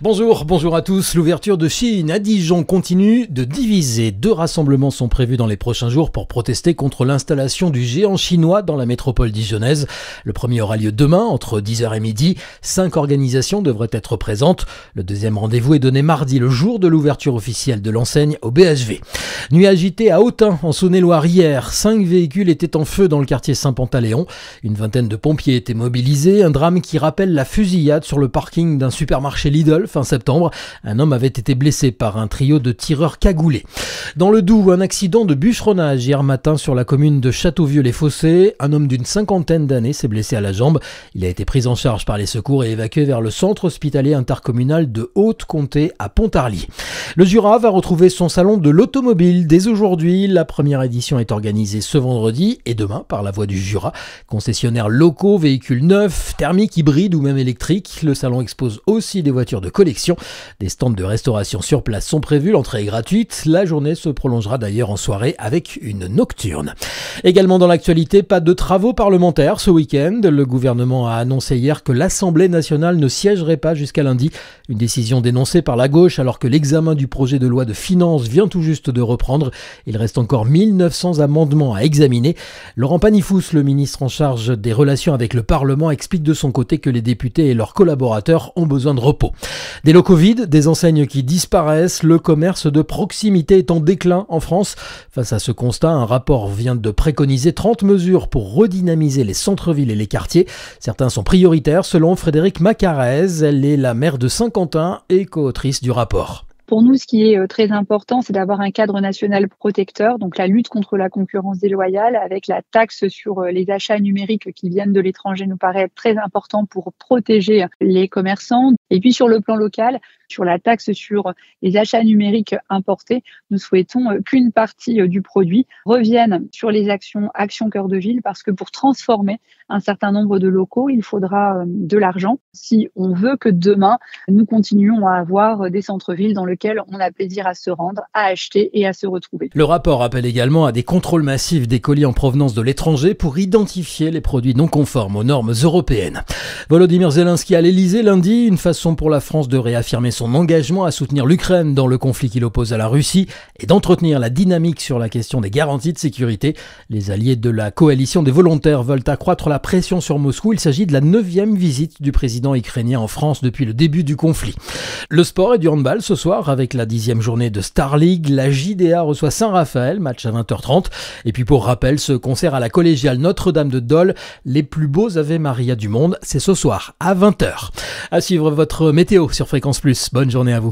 Bonjour à tous. L'ouverture de Shein à Dijon continue de diviser. 2 rassemblements sont prévus dans les prochains jours pour protester contre l'installation du géant chinois dans la métropole dijonnaise. Le premier aura lieu demain entre 10h et midi. 5 organisations devraient être présentes. Le deuxième rendez-vous est donné mardi, le jour de l'ouverture officielle de l'enseigne au BHV. Nuit agitée à Autun, en Saône-et-Loire hier. 5 véhicules étaient en feu dans le quartier Saint-Pantaléon. Une vingtaine de pompiers étaient mobilisés. Un drame qui rappelle la fusillade sur le parking d'un supermarché Lidl fin septembre. Un homme avait été blessé par un trio de tireurs cagoulés. Dans le Doubs, un accident de bûcheronnage hier matin sur la commune de Châteauvieux-les-Fossés. Un homme d'une 50aine d'années s'est blessé à la jambe. Il a été pris en charge par les secours et évacué vers le centre hospitalier intercommunal de Haute-Comté à Pontarlier. Le Jura va retrouver son salon de l'automobile dès aujourd'hui. La première édition est organisée ce vendredi et demain par la Voie du Jura. Concessionnaires locaux, véhicules neufs, thermiques, hybrides ou même électriques. Le salon expose aussi des voitures de collection. Des stands de restauration sur place sont prévus. L'entrée est gratuite. La journée se prolongera d'ailleurs en soirée avec une nocturne. Également dans l'actualité, pas de travaux parlementaires ce week-end. Le gouvernement a annoncé hier que l'Assemblée nationale ne siégerait pas jusqu'à lundi. Une décision dénoncée par la gauche alors que l'examen du projet de loi de finances vient tout juste de reprendre. Il reste encore 1900 amendements à examiner. Laurent Panifous, le ministre en charge des relations avec le Parlement, explique de son côté que les députés et leurs collaborateurs ont besoin de repos. Des locaux vides, des enseignes qui disparaissent, le commerce de proximité est en déclin en France. Face à ce constat, un rapport vient de préconiser 30 mesures pour redynamiser les centres-villes et les quartiers. Certains sont prioritaires selon Frédérique Macarez. Elle est la maire de Saint-Quentin et co-autrice du rapport. Pour nous, ce qui est très important, c'est d'avoir un cadre national protecteur, donc la lutte contre la concurrence déloyale, avec la taxe sur les achats numériques qui viennent de l'étranger nous paraît très important pour protéger les commerçants. Et puis sur le plan local, sur la taxe sur les achats numériques importés, nous souhaitons qu'une partie du produit revienne sur les actions cœur de ville, parce que pour transformer un certain nombre de locaux, il faudra de l'argent. Si on veut que demain, nous continuions à avoir des centres-villes dans lesquels on a plaisir à se rendre, à acheter et à se retrouver. Le rapport appelle également à des contrôles massifs des colis en provenance de l'étranger pour identifier les produits non conformes aux normes européennes. Volodymyr Zelensky à l'Elysée lundi, une façon pour la France de réaffirmer son engagement à soutenir l'Ukraine dans le conflit qui l'oppose à la Russie et d'entretenir la dynamique sur la question des garanties de sécurité. Les alliés de la coalition des volontaires veulent accroître la pression sur Moscou. Il s'agit de la 9e visite du président ukrainien en France depuis le début du conflit. Le sport et du handball ce soir avec la 10e journée de Star League. La JDA reçoit Saint-Raphaël, match à 20h30. Et puis pour rappel, ce concert à la collégiale Notre-Dame de Dole, les plus beaux Ave Maria du monde, c'est ce soir à 20h. À suivre votre météo sur Fréquence Plus. Bonne journée à vous.